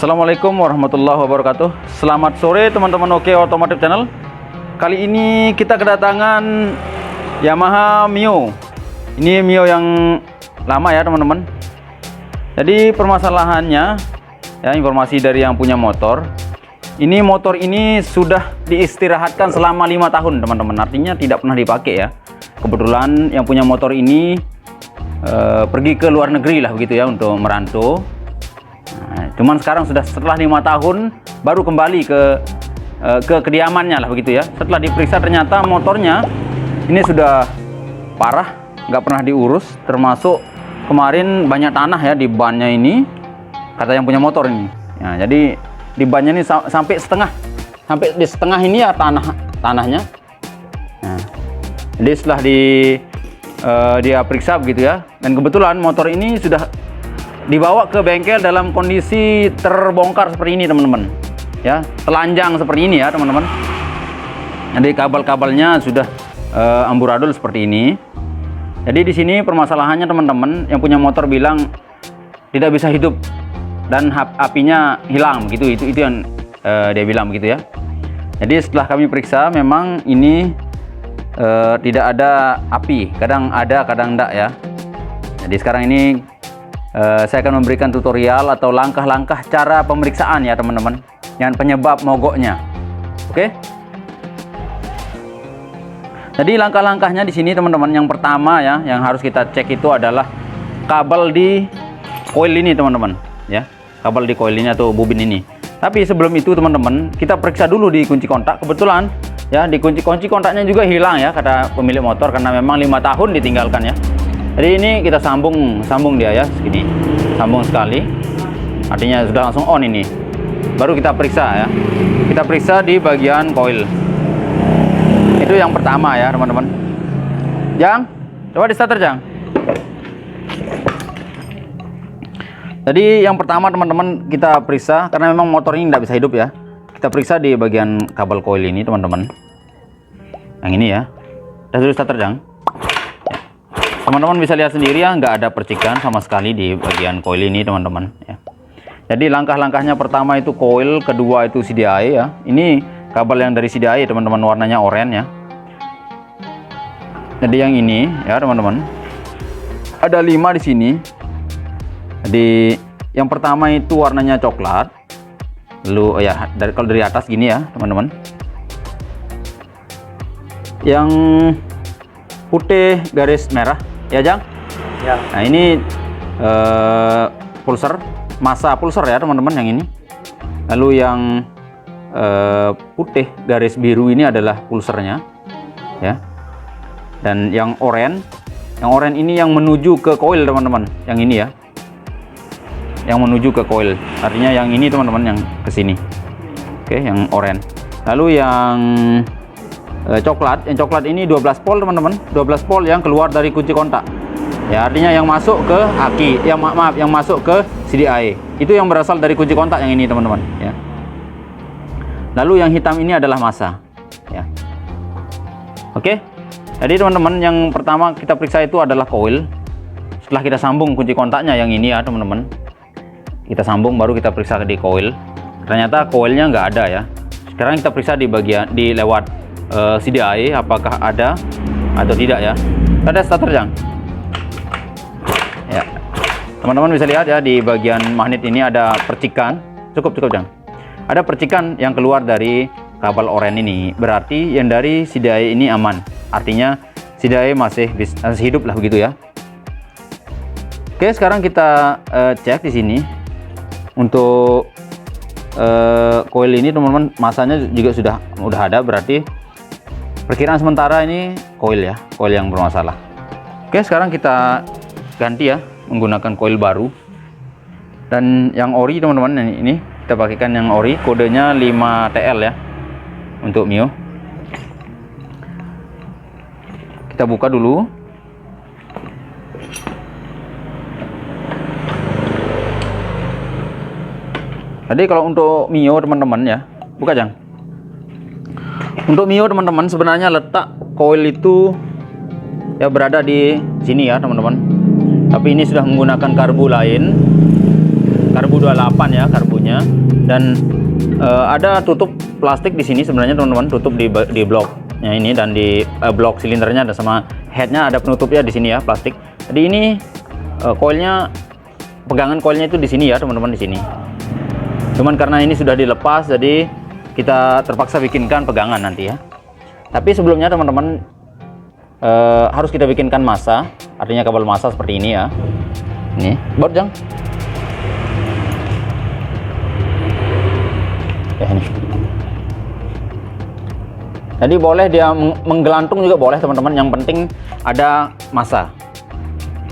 Assalamualaikum warahmatullahi wabarakatuh. Selamat sore teman-teman Oke Otomotif Channel. Kali ini kita kedatangan Yamaha Mio. Ini Mio yang lama ya teman-teman. Jadi permasalahannya ya, informasi dari yang punya motor. Ini motor ini sudah diistirahatkan selama 5 tahun teman-teman. Artinya tidak pernah dipakai ya. Kebetulan yang punya motor ini pergi ke luar negeri lah begitu ya, untuk merantau. Nah, cuman sekarang setelah 5 tahun baru kembali ke kediamannya lah begitu ya. Setelah diperiksa ternyata motornya ini sudah parah, nggak pernah diurus, termasuk kemarin banyak tanah ya di bannya ini, kata yang punya motor ini. Nah, jadi di bannya ini sampai di setengah ini ya tanahnya. Nah, jadi setelah dia periksa begitu ya, dan kebetulan motor ini sudah dibawa ke bengkel dalam kondisi terbongkar seperti ini teman-teman ya, telanjang seperti ini ya teman-teman. Jadi kabel-kabelnya sudah amburadul seperti ini. Jadi di sini permasalahannya teman-teman, yang punya motor bilang tidak bisa hidup dan apinya hilang gitu. Itu yang dia bilang begitu ya. Jadi setelah kami periksa memang ini tidak ada api, kadang ada kadang enggak ya. Jadi sekarang ini saya akan memberikan tutorial atau langkah-langkah cara pemeriksaan ya teman-teman, yang penyebab mogoknya. Oke. Jadi langkah-langkahnya di sini teman-teman, yang pertama ya, yang harus kita cek itu adalah kabel di coil ini teman-teman ya, kabel di coil ini atau bobin ini. Tapi sebelum itu teman-teman, kita periksa dulu di kunci kontak. Kebetulan ya di kunci kontaknya juga hilang ya, kata pemilik motor, karena memang 5 tahun ditinggalkan ya. Jadi ini kita sambung dia ya, segini, sambung sekali, artinya sudah langsung on ini. Baru kita periksa ya, kita periksa di bagian coil. Itu yang pertama ya teman-teman. Jang, coba di starter Jang. Jadi yang pertama teman-teman kita periksa, karena memang motor ini tidak bisa hidup ya. Kita periksa di bagian kabel coil ini teman-teman. Yang ini ya. Udah dulu starter Jang. Teman-teman bisa lihat sendiri ya, nggak ada percikan sama sekali di bagian coil ini teman-teman ya. Jadi langkah-langkahnya pertama itu coil, kedua itu CDI ya. Ini kabel yang dari CDI teman-teman, warnanya oranye ya. Jadi yang ini ya teman-teman, ada 5 di sini. Jadi yang pertama itu warnanya coklat, lalu ya kalau dari atas gini ya teman-teman. Yang putih garis merah ya Jang ya. Nah ini pulser, masa pulser ya teman-teman yang ini. Lalu yang putih garis biru ini adalah pulsernya ya. Dan yang oranye ini yang menuju ke coil teman-teman, yang ini ya, yang menuju ke coil, artinya yang ini teman-teman, yang ke sini. Oke, yang oranye. Lalu yang coklat ini 12 volt teman-teman, 12 volt yang keluar dari kunci kontak ya, artinya yang masuk ke aki, yang yang masuk ke CDI, itu yang berasal dari kunci kontak yang ini teman-teman ya. Lalu yang hitam ini adalah massa ya. Oke, jadi teman-teman, yang pertama kita periksa itu adalah coil. Setelah kita sambung kunci kontaknya yang ini ya teman-teman, kita sambung, baru kita periksa di coil. Ternyata coilnya nggak ada ya. Sekarang kita periksa di bagian lewat CDI, apakah ada atau tidak ya. Ada starter Jang ya. Teman-teman bisa lihat ya, di bagian magnet ini ada percikan, cukup Jang, ada percikan yang keluar dari kabel oranye ini. Berarti yang dari CDI ini aman, artinya CDI masih hidup lah begitu ya. Oke, sekarang kita cek di sini untuk coil ini teman-teman, masanya juga sudah ada, berarti perkiraan sementara ini coil ya, coil yang bermasalah. Oke, sekarang kita ganti ya menggunakan coil baru. Dan yang ori teman-teman, ini kita pakaikan yang ori, kodenya 5TL ya untuk Mio. Kita buka dulu. Jadi kalau untuk Mio teman-teman ya, buka Jang. Untuk Mio teman-teman, sebenarnya letak coil itu ya berada di sini ya teman-teman. Tapi ini sudah menggunakan karbu lain. karbu 28 ya karbunya, dan ada tutup plastik di sini sebenarnya teman-teman, tutup di bloknya ini, dan di blok silindernya ada, sama headnya ada penutupnya di sini ya, plastik. Jadi ini koilnya, pegangan koilnya itu di sini ya teman-teman, di sini. Cuman karena ini sudah dilepas, jadi kita terpaksa bikinkan pegangan nanti ya. Tapi sebelumnya teman-teman harus kita bikinkan massa, artinya kabel massa seperti ini ya. Ini, baut Jang. Ya ini. Jadi boleh dia menggelantung juga boleh teman-teman. Yang penting ada massa,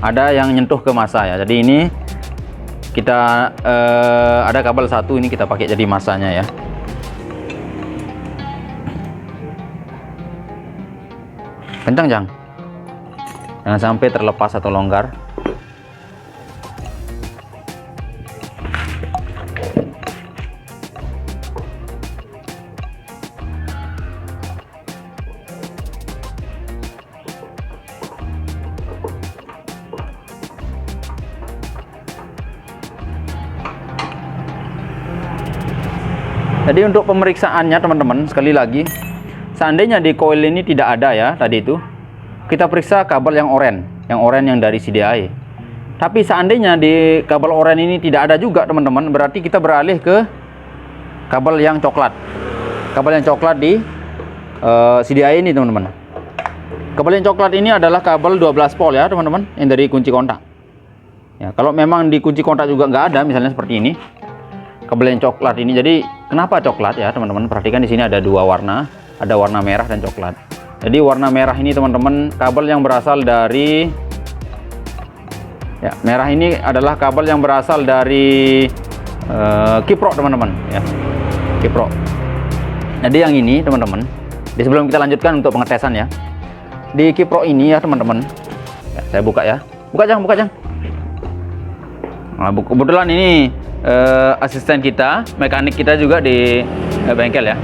ada yang nyentuh ke massa ya. Jadi ini kita ada kabel satu ini kita pakai jadi massanya ya. Kencang Jang, jangan sampai terlepas atau longgar. Jadi untuk pemeriksaannya teman-teman, sekali lagi, seandainya di coil ini tidak ada ya tadi itu, kita periksa kabel yang oranye yang dari CDI. Tapi seandainya di kabel oranye ini tidak ada juga teman-teman, berarti kita beralih ke kabel yang coklat. Kabel yang coklat di CDI ini teman-teman. Kabel yang coklat ini adalah kabel 12 volt ya teman-teman, yang dari kunci kontak. Ya, kalau memang di kunci kontak juga nggak ada, misalnya seperti ini, kabel yang coklat ini. Jadi kenapa coklat ya teman-teman? Perhatikan di sini ada dua warna, ada warna merah dan coklat. Jadi warna merah ini teman-teman, kabel yang berasal dari ya, merah ini adalah kabel yang berasal dari kiprok teman-teman ya, kiprok. Jadi yang ini teman-teman, di sebelum kita lanjutkan untuk pengetesan ya, di kiprok ini ya teman-teman ya, saya buka ya, buka Jang. Nah, kebetulan ini asisten kita, mekanik kita juga di bengkel ya,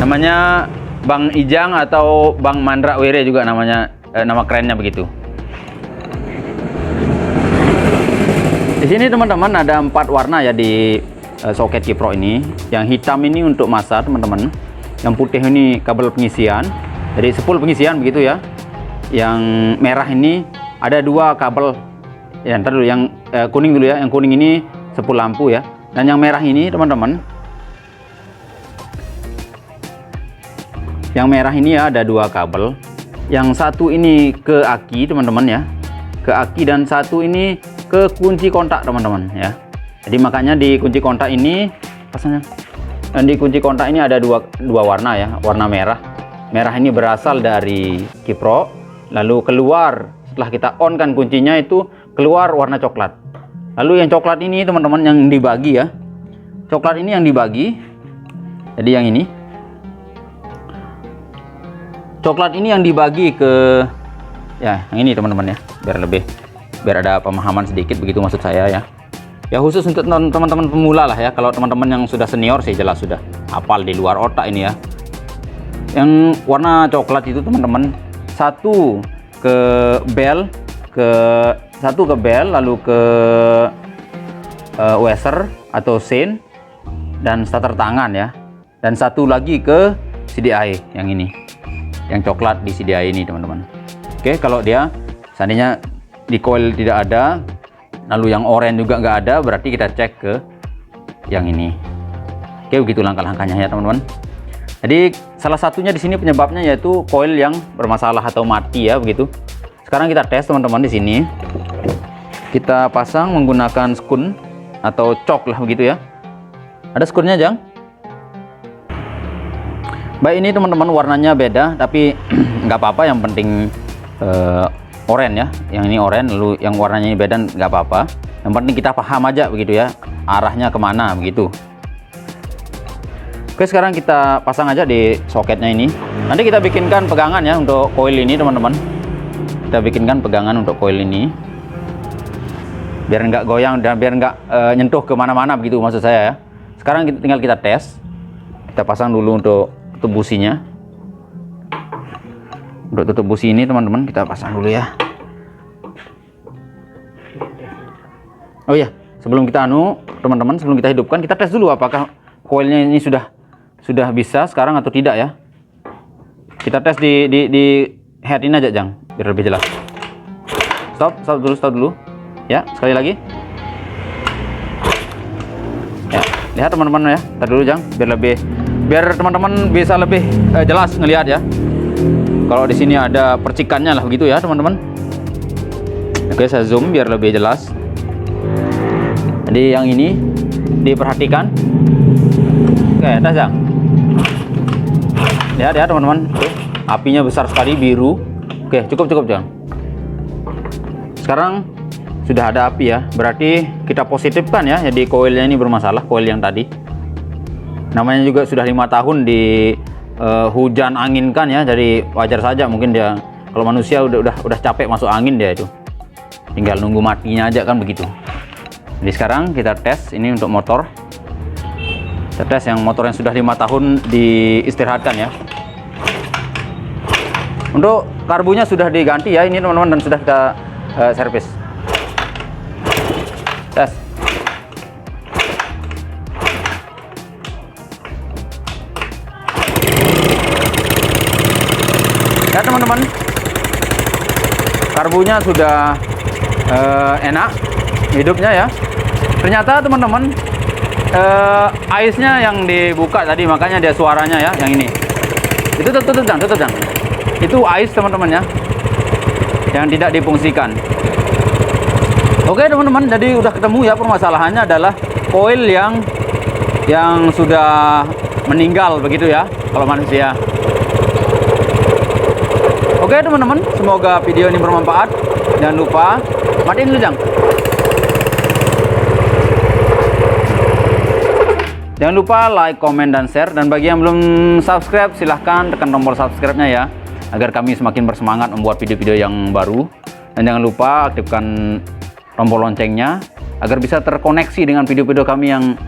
namanya Bang Ijang atau Bang Mandra Were juga namanya, nama kerennya begitu. Di sini teman-teman ada 4 warna ya di soket kiprok ini. Yang hitam ini untuk massa teman-teman, yang putih ini kabel pengisian, jadi sepul pengisian begitu ya. Yang merah ini ada 2 kabel ya, ntar dulu yang kuning dulu ya, yang kuning ini sepul lampu ya, dan yang merah ini teman-teman, yang merah ini ya ada 2 kabel. Yang satu ini ke aki teman-teman ya, ke aki, dan satu ini ke kunci kontak teman-teman ya. Jadi makanya di kunci kontak ini pasangnya, dan di kunci kontak ini ada dua warna ya, warna merah. Merah ini berasal dari kiprok, lalu keluar setelah kita on kan kuncinya itu keluar warna coklat. Lalu yang coklat ini teman-teman yang dibagi ya, coklat ini yang dibagi. Jadi yang ini coklat ini yang dibagi ke ya, yang ini teman-teman ya, biar ada pemahaman sedikit begitu maksud saya ya. Ya khusus untuk teman-teman pemula lah ya. Kalau teman-teman yang sudah senior sih jelas sudah hafal di luar otak ini ya. Yang warna coklat itu teman-teman, satu ke bel, lalu ke washer atau sein dan starter tangan ya, dan satu lagi ke CDI yang ini, yang coklat di CDI ini teman-teman. Oke, kalau dia seandainya di coil tidak ada, lalu yang oranye juga nggak ada, berarti kita cek ke yang ini. Oke, begitu langkah-langkahnya ya teman-teman. Jadi salah satunya di sini penyebabnya yaitu coil yang bermasalah atau mati ya begitu. Sekarang kita tes teman-teman. Di sini kita pasang menggunakan skun atau cok lah begitu ya. Ada skunnya Jang. Baik, ini teman-teman warnanya beda, tapi nggak apa-apa, yang penting oranye ya. Yang ini oranye, lalu yang warnanya ini beda, nggak apa-apa. Yang penting kita paham aja begitu ya, arahnya kemana begitu. Oke, sekarang kita pasang aja di soketnya ini. Nanti kita bikinkan pegangan ya untuk coil ini teman-teman. Kita bikinkan pegangan untuk coil ini, biar nggak goyang dan biar nggak nyentuh kemana-mana begitu maksud saya ya. Sekarang tinggal kita tes. Kita pasang dulu untuk tutup businya. Untuk tutup busi ini teman-teman kita pasang dulu ya. Oh iya, sebelum kita teman-teman, sebelum kita hidupkan, kita tes dulu apakah koilnya ini sudah bisa sekarang atau tidak ya. Kita tes di head ini aja, Jang, biar lebih jelas. Stop dulu. Ya, sekali lagi. Ya, lihat teman-teman ya. Tar dulu, Jang, biar teman-teman bisa lebih jelas ngelihat ya. Kalau di sini ada percikannya lah begitu ya, teman-teman. Oke, saya zoom biar lebih jelas. Jadi yang ini diperhatikan. Oke, tes, Jang. Lihat ya, teman-teman. Apinya besar sekali, biru. Oke, cukup, Jang. Sekarang sudah ada api ya, berarti kita positifkan ya. Jadi koilnya ini bermasalah, koil yang tadi. Namanya juga sudah 5 tahun di hujan angin kan ya, jadi wajar saja mungkin dia, kalau manusia udah capek masuk angin dia itu. Tinggal nunggu matinya aja kan begitu. Jadi sekarang kita tes ini untuk motor. Kita tes yang motor yang sudah 5 tahun diistirahatkan ya. Untuk karbunya sudah diganti ya ini teman-teman, dan sudah kita servis. Tes. Ya teman-teman, karbunya sudah enak hidupnya ya. Ternyata teman-teman, aisnya yang dibuka tadi, makanya dia suaranya ya yang ini. Itu tutup Jang. Itu ais teman-teman ya, yang tidak difungsikan. Oke teman-teman, jadi udah ketemu ya, permasalahannya adalah koil yang sudah meninggal begitu ya kalau manusia. Oke teman-teman, semoga video ini bermanfaat. Jangan lupa matiin dulu, Jang. Jangan lupa like, comment, dan share. Dan bagi yang belum subscribe, silahkan tekan tombol subscribe-nya ya, agar kami semakin bersemangat membuat video-video yang baru. Dan jangan lupa aktifkan tombol loncengnya agar bisa terkoneksi dengan video-video kami yang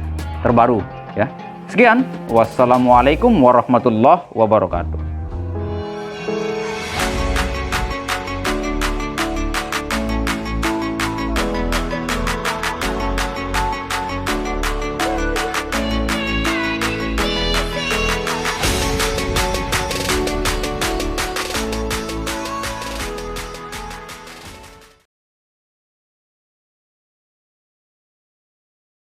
terbaru ya. Sekian, wassalamualaikum warahmatullahi wabarakatuh.